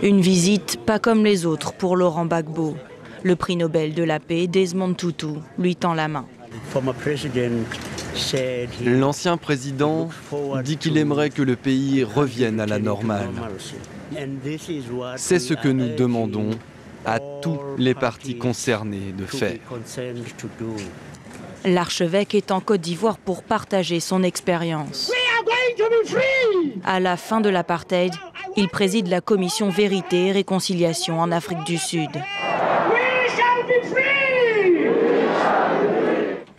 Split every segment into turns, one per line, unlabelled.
Une visite pas comme les autres pour Laurent Gbagbo. Le prix Nobel de la paix, Desmond Tutu, lui tend la main.
L'ancien président dit qu'il aimerait que le pays revienne à la normale. C'est ce que nous demandons à tous les partis concernés de faire.
L'archevêque est en Côte d'Ivoire pour partager son expérience. À la fin de l'apartheid, il préside la commission Vérité et Réconciliation en Afrique du Sud.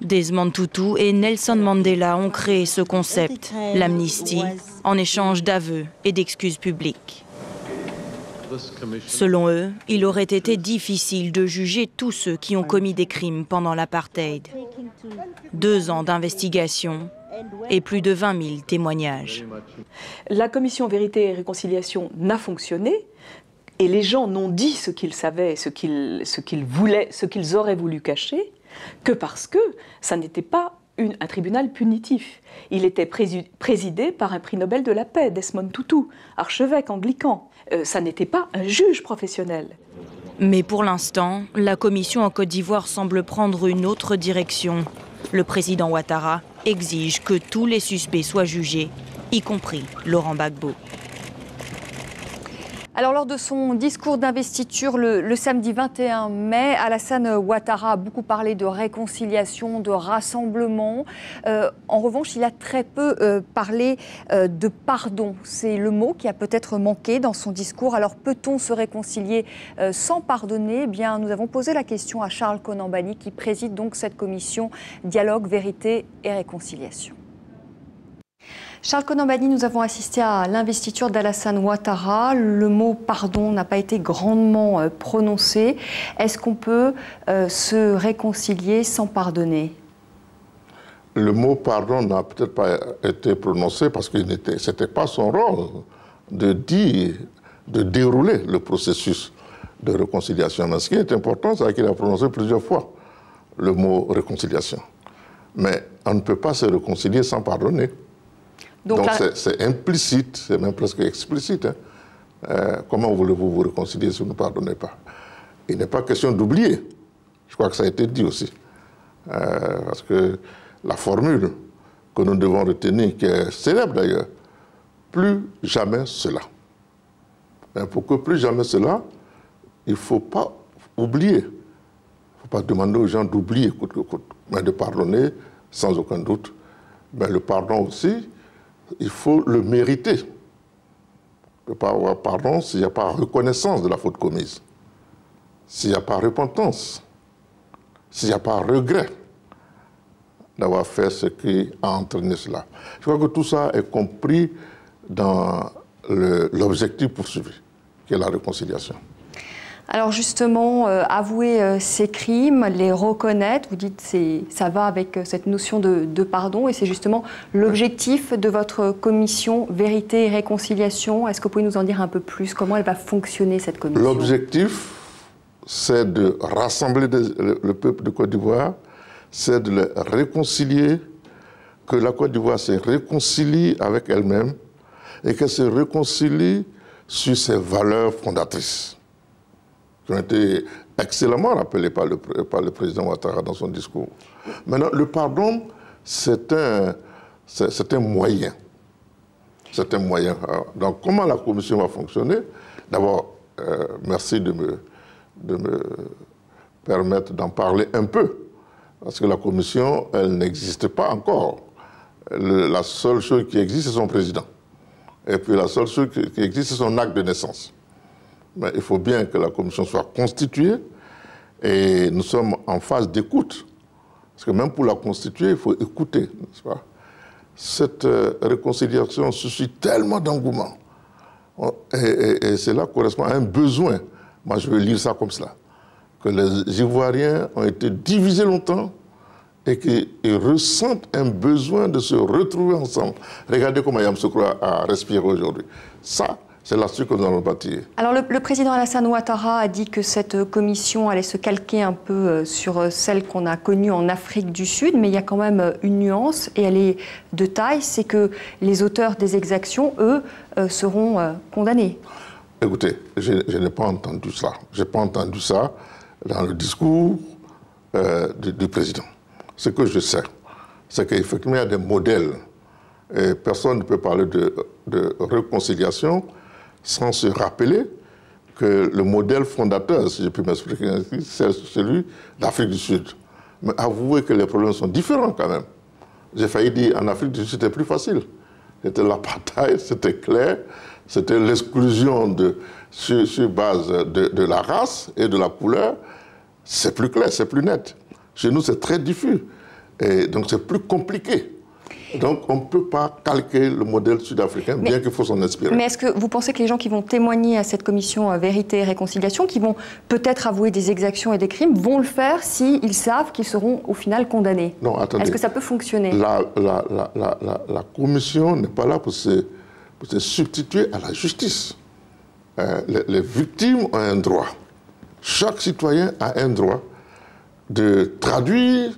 Desmond Tutu et Nelson Mandela ont créé ce concept, l'amnistie, en échange d'aveux et d'excuses publiques. Selon eux, il aurait été difficile de juger tous ceux qui ont commis des crimes pendant l'apartheid. 2 ans d'investigation et plus de 20 000 témoignages.
La commission Vérité et Réconciliation n'a fonctionné et les gens n'ont dit ce qu'ils savaient, ce qu'ils voulaient, ce qu'ils auraient voulu cacher, que parce que ça n'était pas un tribunal punitif. Il était présidé par un prix Nobel de la paix, Desmond Tutu, archevêque anglican. Ça n'était pas un juge professionnel.
Mais pour l'instant, la commission en Côte d'Ivoire semble prendre une autre direction. Le président Ouattara exige que tous les suspects soient jugés, y compris Laurent Gbagbo.
Alors, lors de son discours d'investiture le samedi 21 mai, Alassane Ouattara a beaucoup parlé de réconciliation, de rassemblement. En revanche, il a très peu parlé de pardon. C'est le mot qui a peut-être manqué dans son discours. Alors, peut-on se réconcilier sans pardonner ? Eh bien, nous avons posé la question à Charles Konan-Banny, qui préside donc cette commission Dialogue, Vérité et Réconciliation. Charles Konan-Banny, nous avons assisté à l'investiture d'Alassane Ouattara. Le mot pardon n'a pas été grandement prononcé. Est-ce qu'on peut se réconcilier sans pardonner ?
Le mot pardon n'a peut-être pas été prononcé parce que ce n'était pas son rôle de dérouler le processus de réconciliation. Mais ce qui est important, c'est qu'il a prononcé plusieurs fois le mot réconciliation. Mais on ne peut pas se réconcilier sans pardonner. Donc c'est implicite, c'est même presque explicite. Comment voulez-vous vous réconcilier si vous ne pardonnez pas? Il n'est pas question d'oublier. Je crois que ça a été dit aussi. Parce que la formule que nous devons retenir, qui est célèbre d'ailleurs, plus jamais cela. Mais pour que plus jamais cela, il ne faut pas oublier. Il ne faut pas demander aux gens d'oublier coûte que coûte, mais de pardonner sans aucun doute. Mais le pardon aussi, il faut le mériter. Il ne peut pas avoir pardon s'il n'y a pas reconnaissance de la faute commise, s'il n'y a pas repentance, s'il n'y a pas regret d'avoir fait ce qui a entraîné cela. Je crois que tout ça est compris dans l'objectif poursuivi, qui est la réconciliation.
Alors justement, avouer ces crimes, les reconnaître, vous dites que ça va avec cette notion de pardon, et c'est justement l'objectif de votre commission Vérité et Réconciliation. Est-ce que vous pouvez nous en dire un peu plus? Comment elle va fonctionner, cette commission?
L'objectif, c'est de rassembler le peuple de Côte d'Ivoire, c'est de le réconcilier, que la Côte d'Ivoire se réconcilie avec elle-même et qu'elle se réconcilie sur ses valeurs fondatrices, qui ont été excellemment rappelées par le président Ouattara dans son discours. Maintenant, le pardon, c'est un moyen. C'est un moyen. Donc, comment la commission va fonctionner? D'abord, merci de me permettre d'en parler un peu, parce que la commission, elle n'existe pas encore. La seule chose qui existe, c'est son président. Et puis la seule chose qui existe, c'est son acte de naissance. Mais il faut bien que la commission soit constituée, et nous sommes en phase d'écoute. Parce que même pour la constituer, il faut écouter, n'est-ce pas? Cette réconciliation suscite tellement d'engouement. Et cela correspond à un besoin. Moi, je veux lire ça comme cela. Que les Ivoiriens ont été divisés longtemps et qu'ils ressentent un besoin de se retrouver ensemble. Regardez comment Yam Sokro a respiré aujourd'hui. Ça, c'est là-dessus que nous allons bâtir.
Alors le président Alassane Ouattara a dit que cette commission allait se calquer un peu sur celle qu'on a connue en Afrique du Sud, mais il y a quand même une nuance, et elle est de taille, c'est que les auteurs des exactions, eux, seront condamnés.
Écoutez, je n'ai pas entendu ça. Je n'ai pas entendu ça dans le discours du président. Ce que je sais, c'est qu'effectivement, il y a des modèles. Et personne ne peut parler de réconciliation sans se rappeler que le modèle fondateur, si je puis m'expliquer ainsi, c'est celui d'Afrique du Sud. Mais avouez que les problèmes sont différents quand même. J'ai failli dire en Afrique du Sud, c'était plus facile. C'était l'apartheid, c'était clair, c'était l'exclusion sur base de la race et de la couleur. C'est plus clair, c'est plus net. Chez nous, c'est très diffus. Et donc, c'est plus compliqué. Donc, on ne peut pas calquer le modèle sud-africain, bien qu'il faut s'en inspirer.
Mais est-ce que vous pensez que les gens qui vont témoigner à cette commission Vérité et Réconciliation, qui vont peut-être avouer des exactions et des crimes, vont le faire s'ils savent qu'ils seront au final condamnés?
Non, attendez.
Est-ce que ça peut fonctionner?
La commission n'est pas là pour se substituer à la justice. Les victimes ont un droit. Chaque citoyen a un droit de traduire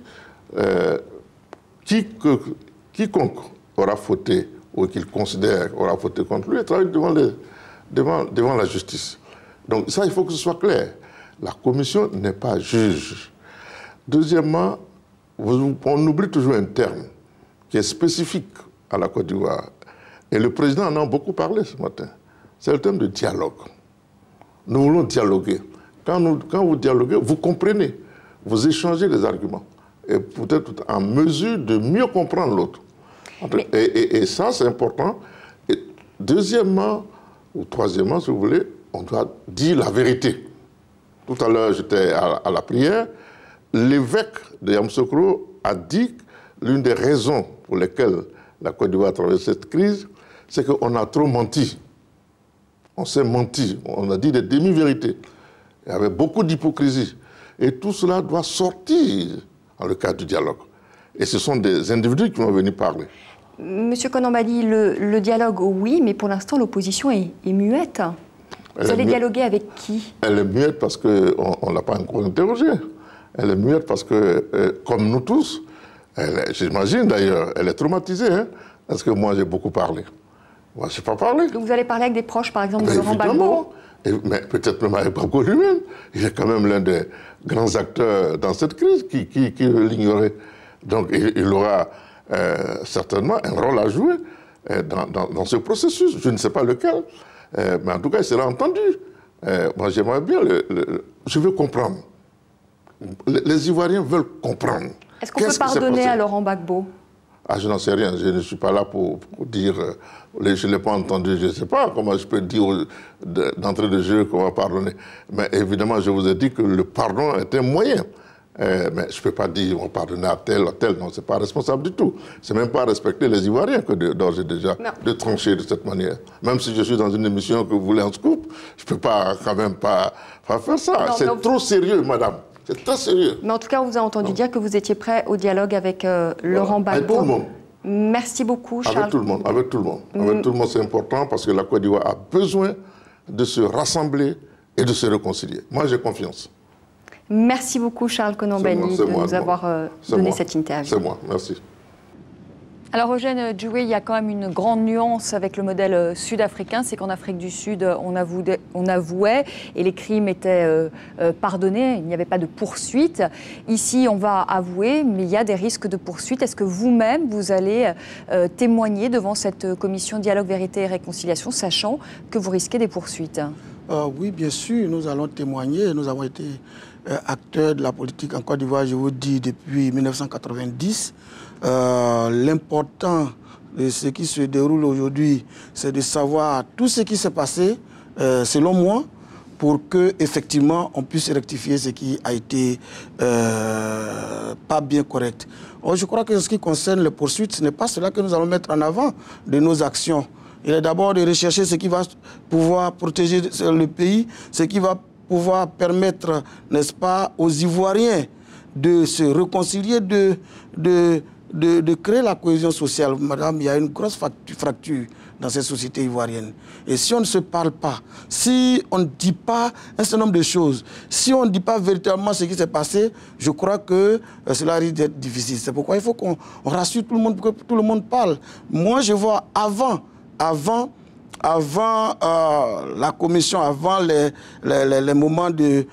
quiconque aura fauté ou qu'il considère aura fauté contre lui et traduire devant la justice. Donc ça, il faut que ce soit clair. La commission n'est pas juge. Deuxièmement, on oublie toujours un terme qui est spécifique à la Côte d'Ivoire. Et le président en a beaucoup parlé ce matin. C'est le terme de dialogue. Nous voulons dialoguer. Quand vous dialoguez, vous comprenez, vous échangez des arguments. Et peut-être en mesure de mieux comprendre l'autre. Et ça, c'est important. Et deuxièmement, ou troisièmement, si vous voulez, on doit dire la vérité. Tout à l'heure, j'étais à la prière. L'évêque de Yamoussoukro a dit que l'une des raisons pour lesquelles la Côte d'Ivoire traverse cette crise, c'est qu'on a trop menti. On s'est menti. On a dit des demi-vérités. Il y avait beaucoup d'hypocrisie. Et tout cela doit sortir dans le cadre du dialogue. Et ce sont des individus qui vont venir parler.
Monsieur Konambali, le dialogue, oui, mais pour l'instant, l'opposition est muette. Vous allez dialoguer avec qui? Elle est muette parce qu'on ne l'a pas encore interrogée. Elle est muette parce que, comme nous tous, j'imagine d'ailleurs, elle est traumatisée. Hein, parce que moi, j'ai beaucoup parlé. Moi, je n'ai pas parlé. Donc vous allez parler avec des proches, par exemple, de Laurent Gbagbo? Mais peut-être même avec Gbagbo lui-même. Il est quand même l'un des grands acteurs dans cette crise qui l'ignorait. Donc il aura certainement un rôle à jouer dans ce processus. Je ne sais pas lequel, mais en tout cas, il sera entendu. Moi, j'aimerais bien je veux comprendre. Les Ivoiriens veulent comprendre. Est-ce qu'on peut pardonner à Laurent Gbagbo? Je n'en sais rien. Je ne suis pas là pour dire... je ne l'ai pas entendu, je ne sais pas comment je peux dire d'entrée de jeu qu'on va pardonner. Mais évidemment, je vous ai dit que le pardon est un moyen. Mais je ne peux pas dire on va pardonner à tel, non, ce n'est pas responsable du tout. Ce n'est même pas respecter les Ivoiriens que d'ores et déjà de trancher de cette manière. Même si je suis dans une émission que vous voulez en scoop, je ne peux pas quand même pas faire ça. C'est trop sérieux, madame. C'est très sérieux. Mais en tout cas, on vous a entendu dire que vous étiez prêt au dialogue avec Laurent Gbagbo. Avec tout le monde. Merci beaucoup, Charles. Avec tout le monde, avec tout le monde. Avec tout le monde, c'est important parce que la Côte d'Ivoire a besoin de se rassembler et de se réconcilier. Moi, j'ai confiance. Merci beaucoup, Charles Konambali, de nous avoir donné cette interview. C'est moi, merci. Alors, Eugène Djoué, il y a quand même une grande nuance avec le modèle sud-africain. C'est qu'en Afrique du Sud, on avouait et les crimes étaient pardonnés. Il n'y avait pas de poursuite. Ici, on va avouer, mais il y a des risques de poursuite. Est-ce que vous-même, vous allez témoigner devant cette commission Dialogue, Vérité et Réconciliation, sachant que vous risquez des poursuites? Oui, bien sûr, nous allons témoigner. Nous avons été acteurs de la politique en Côte d'Ivoire, je vous dis, depuis 1990. L'important de ce qui se déroule aujourd'hui, c'est de savoir tout ce qui s'est passé, selon moi, pour que effectivement on puisse rectifier ce qui a été pas bien correct. Or, je crois que en ce qui concerne les poursuites, ce n'est pas cela que nous allons mettre en avant de nos actions. Il est d'abord de rechercher ce qui va pouvoir protéger le pays, ce qui va pouvoir permettre, n'est-ce pas, aux Ivoiriens de se réconcilier, de créer la cohésion sociale. Madame, il y a une grosse fracture dans cette société ivoirienne. Et si on ne se parle pas, si on ne dit pas un certain nombre de choses, si on ne dit pas véritablement ce qui s'est passé, je crois que cela risque d'être difficile. C'est pourquoi il faut qu'on rassure tout le monde pour que tout le monde parle. Moi, je vois avant
avant la commission, avant les moments de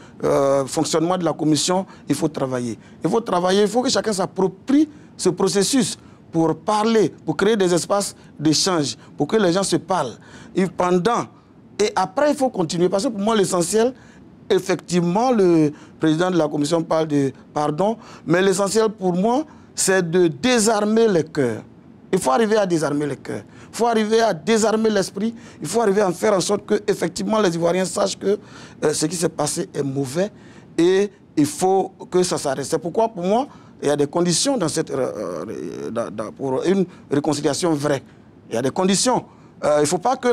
fonctionnement de la commission, il faut travailler. Il faut travailler, il faut que chacun s'approprie ce processus pour parler, pour créer des espaces d'échange, pour que les gens se parlent. Et pendant, et après, il faut continuer. Parce que pour moi, l'essentiel, effectivement, le président de la commission parle de pardon, mais l'essentiel pour moi, c'est de désarmer les cœurs. Il faut arriver à désarmer les cœurs. Il faut arriver à désarmer l'esprit. Il faut arriver à faire en sorte que, effectivement, les Ivoiriens sachent que ce qui s'est passé est mauvais et il faut que ça s'arrête. C'est pourquoi, pour moi, il y a des conditions dans pour une réconciliation vraie. Il y a des conditions. Il ne faut pas que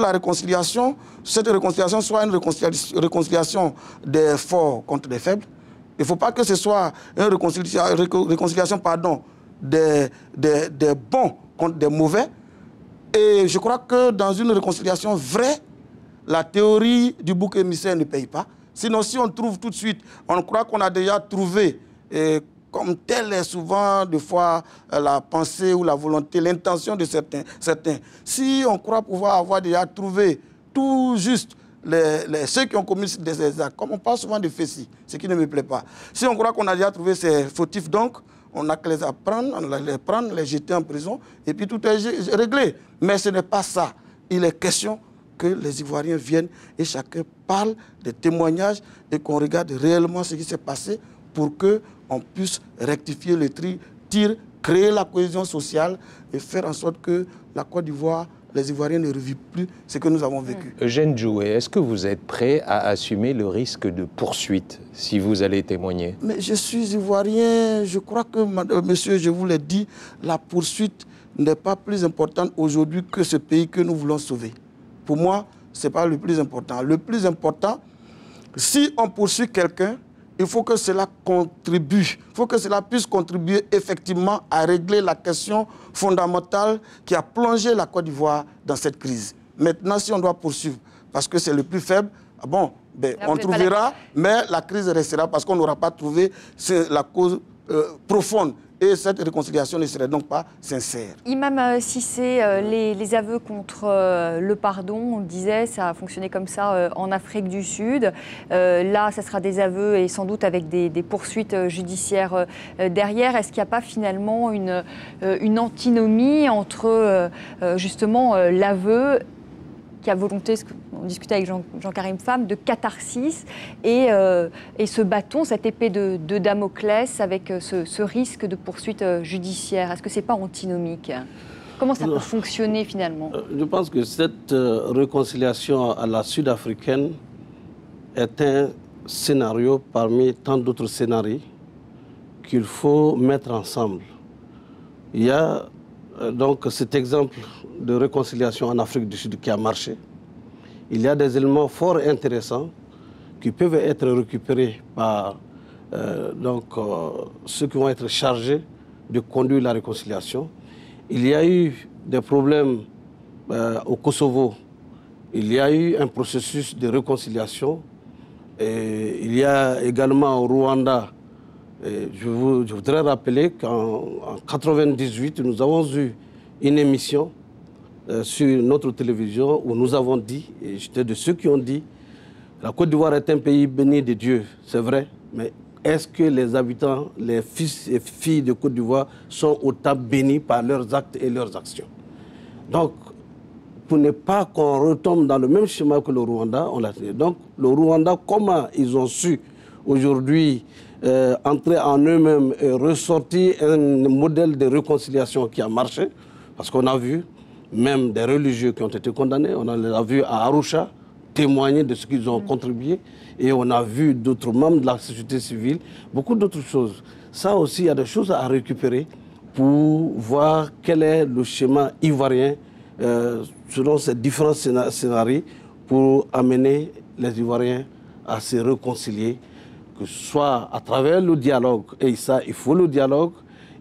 cette réconciliation soit une réconciliation des forts contre des faibles. Il ne faut pas que ce soit une réconciliation des bons contre des mauvais. Et je crois que dans une réconciliation vraie, la théorie du bouc émissaire ne paye pas. Sinon, si on trouve tout de suite, on croit qu'on a déjà trouvé, comme telle est souvent des fois la pensée ou la volonté, l'intention de certains. Si on croit pouvoir avoir déjà trouvé tout juste ceux qui ont commis des actes, comme on parle souvent de fessis, ce qui ne me plaît pas. Si on croit qu'on a déjà trouvé ces fautifs, donc, on n'a que les apprendre, les prendre, les jeter en prison, et puis tout est réglé. Mais ce n'est pas ça. Il est question que les Ivoiriens viennent et chacun parle des témoignages et qu'on regarde réellement ce qui s'est passé pour qu'on puisse rectifier le tir, créer la cohésion sociale et faire en sorte que la Côte d'Ivoire, les Ivoiriens ne revivent plus ce que nous avons vécu.
Eugène Djoué, est-ce que vous êtes prêt à assumer le risque de poursuite si vous allez témoigner? Mais
je suis Ivoirien, je crois que, monsieur, je vous l'ai dit, la poursuite n'est pas plus importante aujourd'hui que ce pays que nous voulons sauver. Pour moi, ce n'est pas le plus important. Le plus important, si on poursuit quelqu'un, il faut que cela contribue, il faut que cela puisse contribuer effectivement à régler la question fondamentale qui a plongé la Côte d'Ivoire dans cette crise. Maintenant, si on doit poursuivre, parce que c'est le plus faible, bon, on trouvera, mais la crise restera parce qu'on n'aura pas trouvé la cause profonde. Et cette réconciliation ne serait donc pas sincère.
Imam Cissé, les aveux contre le pardon, on le disait, ça a fonctionné comme ça en Afrique du Sud. Là, ça sera des aveux et sans doute avec des poursuites judiciaires derrière. Est-ce qu'il n'y a pas finalement une antinomie entre justement l'aveu qui a volonté, on discutait avec Jean-Karim Pham, de catharsis et ce bâton, cette épée de Damoclès avec ce risque de poursuite judiciaire. Est-ce que ce n'est pas antinomique? Comment ça peut fonctionner finalement?
Je pense que cette réconciliation à la sud-africaine est un scénario parmi tant d'autres scénarios qu'il faut mettre ensemble. Il y a donc cet exemple de réconciliation en Afrique du Sud qui a marché. Il y a des éléments fort intéressants qui peuvent être récupérés par ceux qui vont être chargés de conduire la réconciliation. Il y a eu des problèmes au Kosovo. Il y a eu un processus de réconciliation. Et il y a également au Rwanda. Je voudrais rappeler qu'en 1998, nous avons eu une émission sur notre télévision où nous avons dit, et j'étais de ceux qui ont dit, la Côte d'Ivoire est un pays béni de Dieu, c'est vrai, mais est-ce que les habitants, les fils et filles de Côte d'Ivoire sont autant bénis par leurs actes et leurs actions? Donc, pour ne pas qu'on retombe dans le même schéma que le Rwanda, on l'a fait. Donc, le Rwanda, comment ils ont su aujourd'hui entrer en eux-mêmes et ressortir un modèle de réconciliation qui a marché, parce qu'on a vu même des religieux qui ont été condamnés, on a vu à Arusha témoigner de ce qu'ils ont contribué, et on a vu d'autres membres de la société civile, beaucoup d'autres choses. Ça aussi, il y a des choses à récupérer pour voir quel est le schéma ivoirien selon ces différents scénarios pour amener les Ivoiriens à se réconcilier, que ce soit à travers le dialogue, et ça, il faut le dialogue,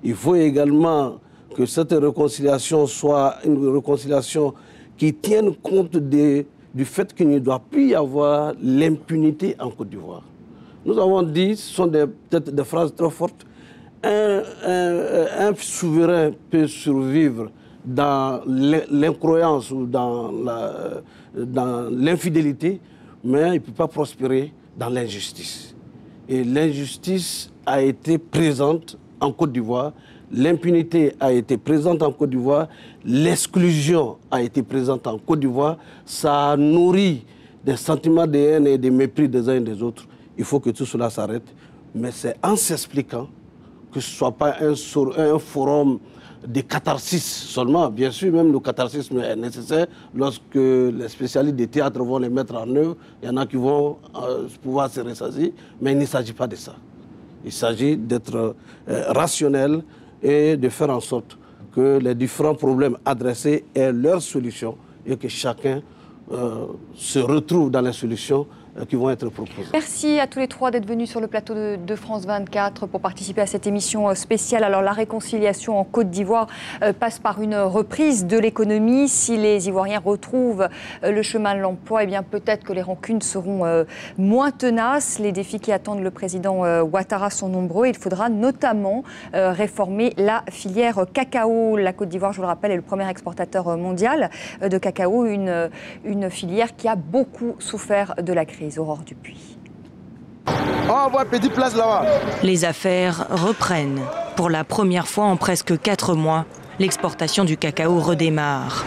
il faut également que cette réconciliation soit une réconciliation qui tienne compte du fait qu'il ne doit plus y avoir l'impunité en Côte d'Ivoire. Nous avons dit, ce sont peut-être des phrases très fortes, un souverain peut survivre dans l'incroyance ou dans l'infidélité, mais il ne peut pas prospérer dans l'injustice. Et l'injustice a été présente en Côte d'Ivoire, l'impunité a été présente en Côte d'Ivoire, l'exclusion a été présente en Côte d'Ivoire, ça a nourri des sentiments de haine et de mépris des uns et des autres. Il faut que tout cela s'arrête, mais c'est en s'expliquant que ce ne soit pas un forum de catharsis seulement. Bien sûr, même le catharsisme est nécessaire lorsque les spécialistes des théâtres vont les mettre en œuvre. Il y en a qui vont pouvoir se ressaisir, mais il ne s'agit pas de ça. Il s'agit d'être rationnel et de faire en sorte que les différents problèmes adressés aient leur solution et que chacun se retrouve dans les solutions qui vont être proposées.
Merci à tous les trois d'être venus sur le plateau de France 24 pour participer à cette émission spéciale. Alors la réconciliation en Côte d'Ivoire passe par une reprise de l'économie. Si les Ivoiriens retrouvent le chemin de l'emploi, eh bien peut-être que les rancunes seront moins tenaces. Les défis qui attendent le président Ouattara sont nombreux. Il faudra notamment réformer la filière cacao. La Côte d'Ivoire, je vous le rappelle, est le premier exportateur mondial de cacao, une filière qui a beaucoup souffert de la crise. Aurore Dupuis.
On voit petite place là-bas.
Les affaires reprennent. Pour la première fois en presque 4 mois, l'exportation du cacao redémarre.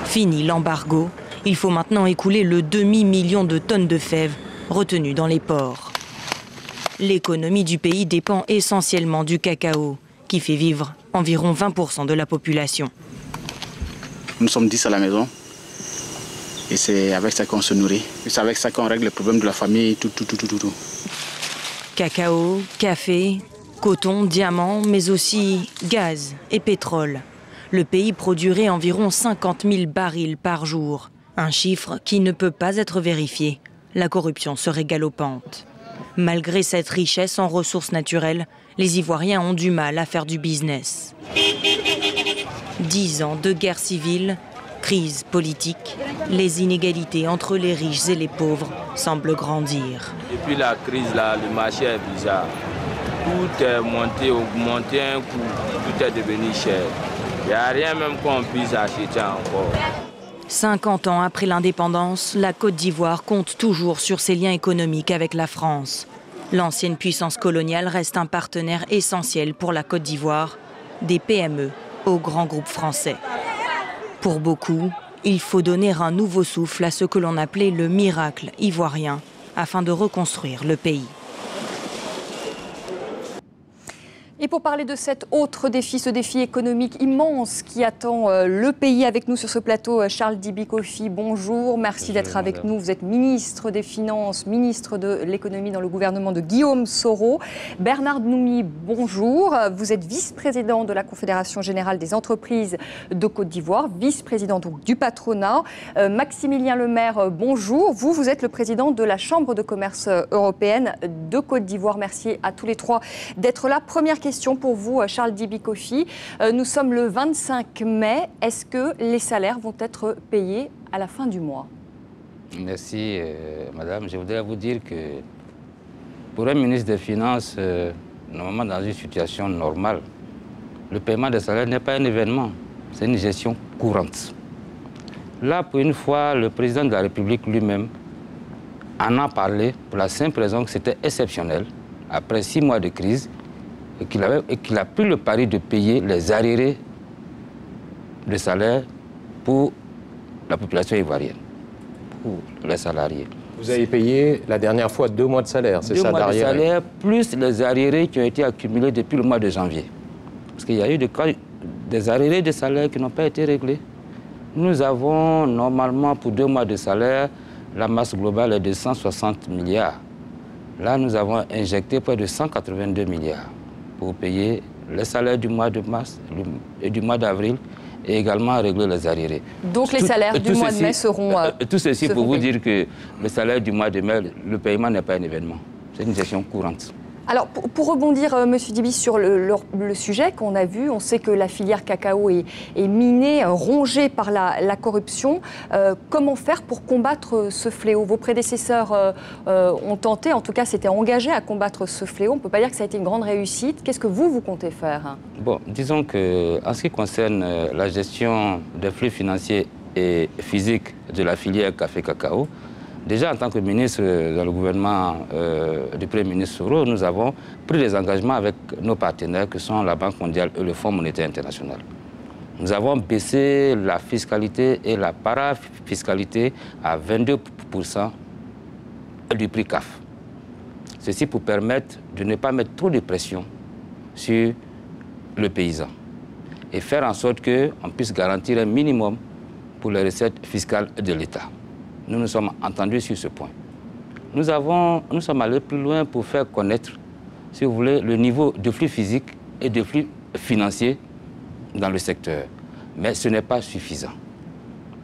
Fini l'embargo. Il faut maintenant écouler le demi-million de tonnes de fèves retenues dans les ports. L'économie du pays dépend essentiellement du cacao, qui fait vivre environ 20% de la population.
Nous sommes 10 à la maison. Et c'est avec ça qu'on se nourrit. Et c'est avec ça qu'on règle le problème de la famille, tout.
Cacao, café, coton, diamants, mais aussi gaz et pétrole. Le pays produirait environ 50 000 barils par jour. Un chiffre qui ne peut pas être vérifié. La corruption serait galopante. Malgré cette richesse en ressources naturelles, les Ivoiriens ont du mal à faire du business. 10 ans de guerre civile, crise politique, les inégalités entre les riches et les pauvres semblent grandir.
Depuis la crise, là, le marché est bizarre. Tout est monté, augmenté un coup, tout est devenu cher. Il n'y a rien même qu'on puisse acheter encore.
50 ans après l'indépendance, la Côte d'Ivoire compte toujours sur ses liens économiques avec la France. L'ancienne puissance coloniale reste un partenaire essentiel pour la Côte d'Ivoire, des PME aux grands groupes français. Pour beaucoup, il faut donner un nouveau souffle à ce que l'on appelait le miracle ivoirien, afin de reconstruire le pays.
Et pour parler de cet autre défi, ce défi économique immense qui attend le pays, avec nous sur ce plateau, Charles Dibi Kofi, bonjour, merci d'être avec nous. Vous êtes ministre des Finances, ministre de l'économie dans le gouvernement de Guillaume Soro. Bernard Noumi, bonjour, vous êtes vice-président de la Confédération Générale des Entreprises de Côte d'Ivoire, vice-président donc du patronat. Maximilien Lemaire, bonjour, vous êtes le président de la Chambre de commerce européenne de Côte d'Ivoire. Merci à tous les trois d'être là. Première question pour vous, Charles Dibi Kofi. Nous sommes le 25 mai. Est-ce que les salaires vont être payés à la fin du mois?
Merci, madame. Je voudrais vous dire que pour un ministre des Finances, normalement dans une situation normale, le paiement des salaires n'est pas un événement, c'est une gestion courante. Là, pour une fois, le président de la République lui-même en a parlé pour la simple raison que c'était exceptionnel, après 6 mois de crise, et qu'il a pris le pari de payer les arriérés de salaire pour la population ivoirienne, pour les salariés.
Vous avez payé la dernière fois 2 mois de salaire, c'est ça,
2 mois de salaire, plus les arriérés qui ont été accumulés depuis le mois de janvier. Parce qu'il y a eu des arriérés de salaire qui n'ont pas été réglés. Nous avons normalement pour 2 mois de salaire, la masse globale est de 160 milliards. Là, nous avons injecté près de 182 milliards. Pour payer les salaires du mois de mars et du mois d'avril et également régler les arriérés.
Donc les salaires du mois de mai seront
tout ceci pour vous dire que le salaire du mois de mai, le paiement n'est pas un événement. C'est une gestion courante.
Alors, pour rebondir, Monsieur Dibi, sur le sujet qu'on a vu, on sait que la filière cacao est minée, rongée par la corruption. Comment faire pour combattre ce fléau? Vos prédécesseurs ont tenté, en tout cas s'étaient engagés à combattre ce fléau. On ne peut pas dire que ça a été une grande réussite. Qu'est-ce que vous comptez faire?
Bon, disons qu'en ce qui concerne la gestion des flux financiers et physiques de la filière café-cacao, déjà, en tant que ministre dans le gouvernement du Premier ministre Soro, nous avons pris des engagements avec nos partenaires que sont la Banque mondiale et le Fonds monétaire international. Nous avons baissé la fiscalité et la parafiscalité à 22% du prix CAF. Ceci pour permettre de ne pas mettre trop de pression sur le paysan et faire en sorte qu'on puisse garantir un minimum pour les recettes fiscales de l'État. Nous nous sommes entendus sur ce point. Nous sommes allés plus loin pour faire connaître, si vous voulez, le niveau de flux physique et de flux financiers dans le secteur. Mais ce n'est pas suffisant.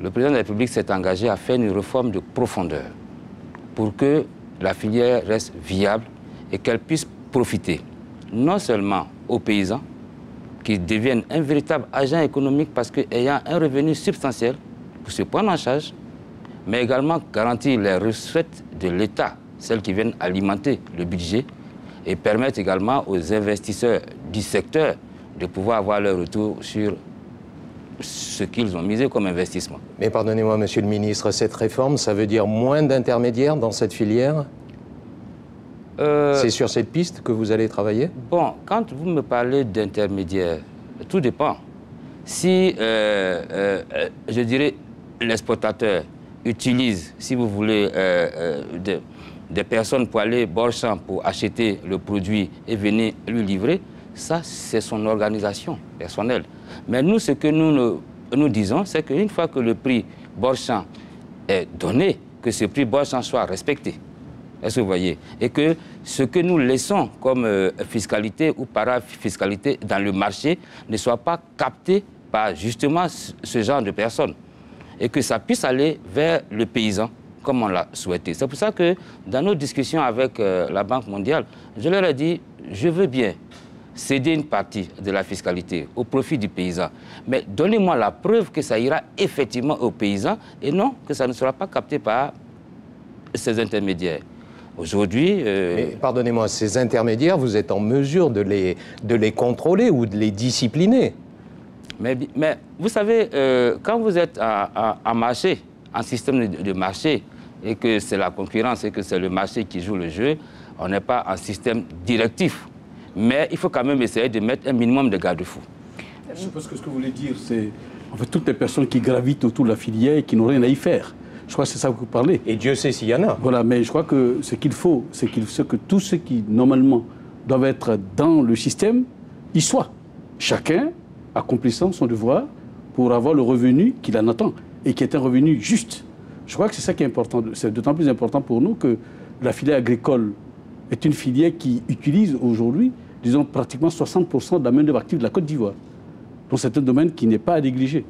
Le président de la République s'est engagé à faire une réforme de profondeur pour que la filière reste viable et qu'elle puisse profiter non seulement aux paysans, qui deviennent un véritable agent économique parce qu'ayant un revenu substantiel pour se prendre en charge, mais également garantir les recettes de l'État, celles qui viennent alimenter le budget, et permettre également aux investisseurs du secteur de pouvoir avoir leur retour sur ce qu'ils ont misé comme investissement.
Mais pardonnez-moi, Monsieur le Ministre, cette réforme, ça veut dire moins d'intermédiaires dans cette filière? C'est sur cette piste que vous allez travailler?
Bon, quand vous me parlez d'intermédiaires, tout dépend. Si, je dirais, l'exportateur utilise, si vous voulez, des personnes pour aller bord-champ pour acheter le produit et venir lui livrer, ça, c'est son organisation personnelle. Mais nous, ce que nous disons, c'est qu'une fois que le prix bord-champ est donné, que ce prix bord-champ soit respecté. Est-ce que vous voyez? Et que ce que nous laissons comme fiscalité ou parafiscalité dans le marché ne soit pas capté par justement ce genre de personnes. Et que ça puisse aller vers le paysan, comme on l'a souhaité. C'est pour ça que dans nos discussions avec la Banque mondiale, je leur ai dit, je veux bien céder une partie de la fiscalité au profit du paysan. Mais donnez-moi la preuve que ça ira effectivement au paysan et non que ça ne sera pas capté par ces intermédiaires. Aujourd'hui...
Pardonnez-moi, ces intermédiaires, vous êtes en mesure de les contrôler ou de les discipliner?
Mais vous savez, quand vous êtes en marché, en système de marché, et que c'est la concurrence et que c'est le marché qui joue le jeu, on n'est pas en système directif. Mais il faut quand même essayer de mettre un minimum de garde-fous.
Je pense que ce que vous voulez dire, c'est en fait toutes les personnes qui gravitent autour de la filière et qui n'ont rien à y faire. Je crois que c'est ça que vous parlez.
Et Dieu sait s'il y en a.
Voilà, mais je crois que ce qu'il faut, c'est que tous ceux qui, normalement, doivent être dans le système, y soient. Chacun accomplissant son devoir pour avoir le revenu qu'il en attend et qui est un revenu juste. Je crois que c'est ça qui est important. C'est d'autant plus important pour nous que la filière agricole est une filière qui utilise aujourd'hui, disons, pratiquement 60% de la main-d'œuvre active de la Côte d'Ivoire. Donc c'est un domaine qui n'est pas à négliger.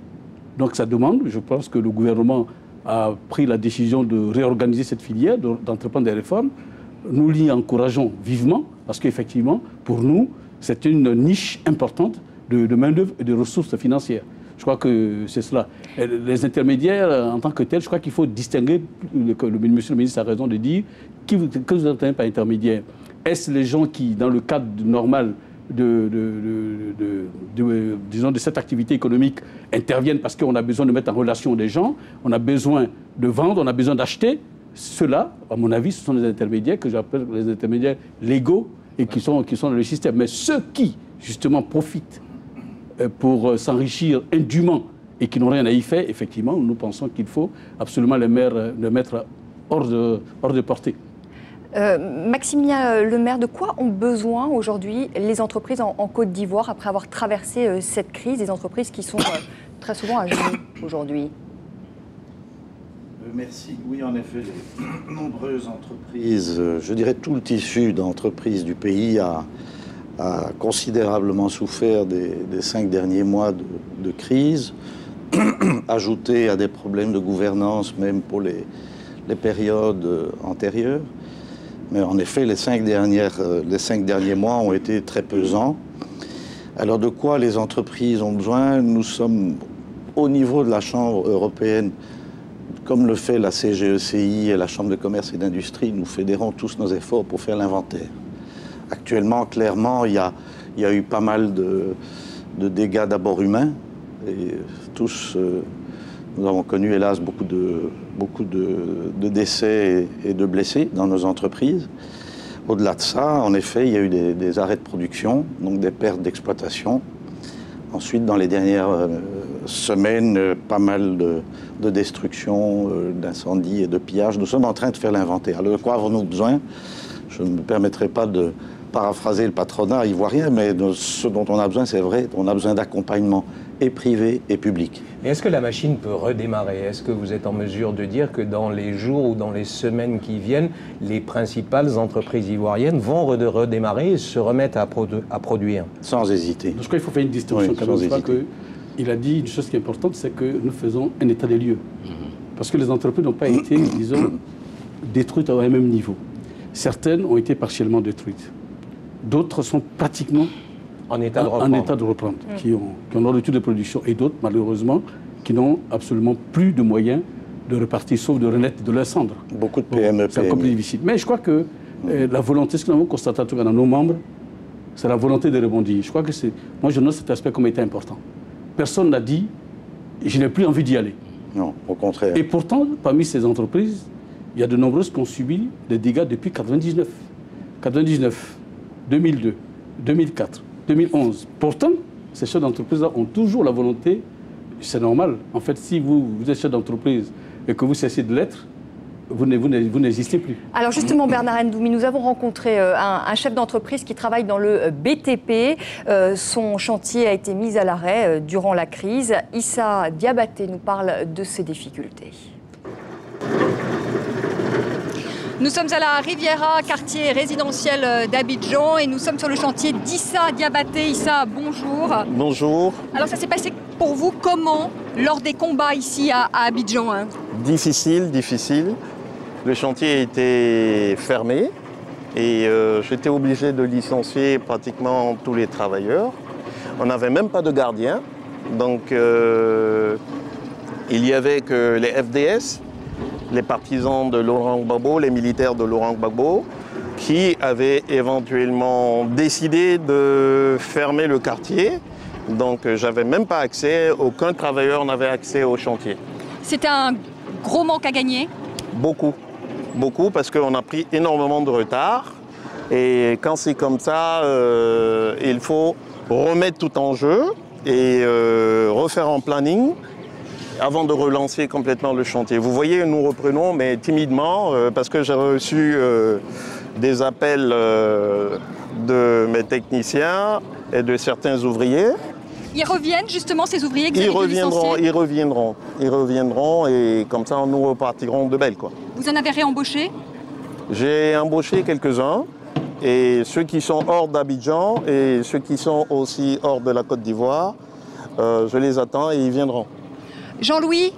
Donc ça demande, je pense que le gouvernement a pris la décision de réorganiser cette filière, d'entreprendre des réformes. Nous l'y encourageons vivement, parce qu'effectivement, pour nous, c'est une niche importante de main-d'œuvre et de ressources financières. Je crois que c'est cela. Et les intermédiaires, en tant que tels, je crois qu'il faut distinguer, monsieur le ministre a raison de dire, que vous entendez par intermédiaire. Est-ce les gens qui, dans le cadre normal disons, de cette activité économique, interviennent parce qu'on a besoin de mettre en relation des gens, on a besoin de vendre, on a besoin d'acheter? Ceux-là, à mon avis, ce sont les intermédiaires que j'appelle les intermédiaires légaux et qui sont dans le système. Mais ceux qui, justement, profitent pour s'enrichir indûment et qui n'ont rien à y faire, effectivement, nous pensons qu'il faut absolument les mettre hors de portée.
Maximilien Lemaire, de quoi ont besoin aujourd'hui les entreprises en Côte d'Ivoire après avoir traversé cette crise, des entreprises qui sont très souvent à genoux aujourd'hui?
Merci. Oui, en effet, les nombreuses entreprises, je dirais tout le tissu d'entreprises du pays a considérablement souffert des 5 derniers mois de crise, ajouté à des problèmes de gouvernance même pour les périodes antérieures. Mais en effet, les 5 derniers mois ont été très pesants. Alors de quoi les entreprises ont besoin? Nous sommes au niveau de la Chambre européenne, comme le fait la CGECI et la Chambre de commerce et d'industrie, nous fédérons tous nos efforts pour faire l'inventaire. Actuellement, clairement, il y a eu pas mal de dégâts d'abord humains. Et tous, nous avons connu, hélas, beaucoup de décès et de blessés dans nos entreprises. Au-delà de ça, en effet, il y a eu des arrêts de production, donc des pertes d'exploitation. Ensuite, dans les dernières semaines, pas mal de destruction, d'incendies et de pillages. Nous sommes en train de faire l'inventaire. Alors, de quoi avons-nous besoin? Je ne me permettrai pas de paraphraser le patronat ivoirien, mais ce dont on a besoin, c'est vrai, on a besoin d'accompagnement et privé et public.
Et est-ce que la machine peut redémarrer? Est-ce que vous êtes en mesure de dire que dans les jours ou dans les semaines qui viennent, les principales entreprises ivoiriennes vont redémarrer et se remettre à produire?
Sans hésiter.
Je crois qu'il faut faire une distinction quand même. Je crois qu'il a dit une chose qui est importante, c'est que nous faisons un état des lieux. Parce que les entreprises n'ont pas été, disons, détruites à un même niveau. Certaines ont été partiellement détruites. D'autres sont pratiquement en état de reprendre, qui ont leur étude de production. Et d'autres, malheureusement, qui n'ont absolument plus de moyens de repartir, sauf de renaître de leurs cendres.
Beaucoup de PME,
c'est encore plus difficile. Mais je crois que la volonté, ce que nous avons constaté en tout cas dans nos membres, c'est la volonté de rebondir. Je crois que c'est... Moi, je note cet aspect comme étant important. Personne n'a dit « je n'ai plus envie d'y aller ».
Non, au contraire.
Et pourtant, parmi ces entreprises, il y a de nombreuses qui ont subi des dégâts depuis 1999. 1999, 2002, 2004, 2011. Pourtant, ces chefs d'entreprise-là ont toujours la volonté, c'est normal. En fait, si vous êtes chef d'entreprise et que vous cessez de l'être, vous n'existez plus.
Alors justement, Bernard Ndoumi, nous avons rencontré un chef d'entreprise qui travaille dans le BTP. Son chantier a été mis à l'arrêt durant la crise. Issa Diabaté nous parle de ses difficultés.
Nous sommes à la Riviera, quartier résidentiel d'Abidjan, et nous sommes sur le chantier d'Issa Diabaté. Issa, bonjour.
Bonjour.
Alors ça s'est passé pour vous comment lors des combats ici à Abidjan, hein?
Difficile. Le chantier était fermé et j'étais obligé de licencier pratiquement tous les travailleurs. On n'avait même pas de gardien, donc il y avait que les FDS, les partisans de Laurent Gbagbo, les militaires de Laurent Gbagbo, qui avaient éventuellement décidé de fermer le quartier. Donc j'avais même pas accès, aucun travailleur n'avait accès au chantier.
C'était un gros manque à gagner?
Beaucoup, parce qu'on a pris énormément de retard. Et quand c'est comme ça, il faut remettre tout en jeu et refaire un planning avant de relancer complètement le chantier. Vous voyez, nous reprenons, mais timidement, parce que j'ai reçu des appels de mes techniciens et de certains ouvriers.
Ils reviennent justement, ces ouvriers que vous avez dû licencier?
Ils reviendront et comme ça, nous repartirons de belle, quoi.
Vous en avez réembauché?
J'ai embauché quelques-uns, et ceux qui sont hors d'Abidjan et ceux qui sont aussi hors de la Côte d'Ivoire, je les attends et ils viendront.
Jean-Louis,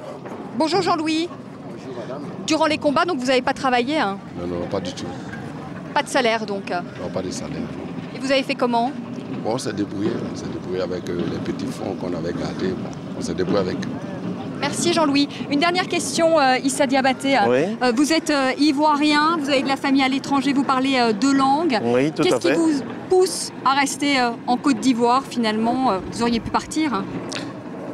bonjour Jean-Louis.
Bonjour madame.
Durant les combats, donc vous n'avez pas travaillé, hein?
Non, pas du tout.
Pas de salaire donc?
Non, pas de salaire.
Et vous avez fait comment?
Bon, on s'est débrouillé avec les petits fonds qu'on avait gardés. Bon, on s'est débrouillé avec.
Merci Jean-Louis. Une dernière question, Issa Diabaté.
Oui.
Vous êtes ivoirien, vous avez de la famille à l'étranger, vous parlez deux langues.
Oui, tout à fait.
Qu'est-ce qui vous pousse à rester en Côte d'Ivoire finalement? Vous auriez pu partir?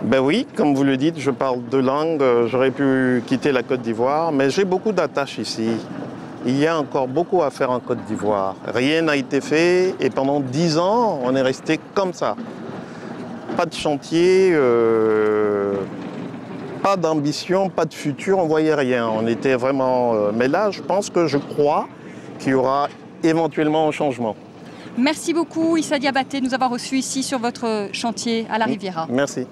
Ben oui, comme vous le dites, je parle deux langues. J'aurais pu quitter la Côte d'Ivoire, mais j'ai beaucoup d'attaches ici. Il y a encore beaucoup à faire en Côte d'Ivoire. Rien n'a été fait et pendant 10 ans, on est resté comme ça. Pas de chantier, pas d'ambition, pas de futur, on voyait rien. On était vraiment... mais là, je crois qu'il y aura éventuellement un changement.
Merci beaucoup Issa Diabaté de nous avoir reçus ici sur votre chantier à la Riviera.
Merci.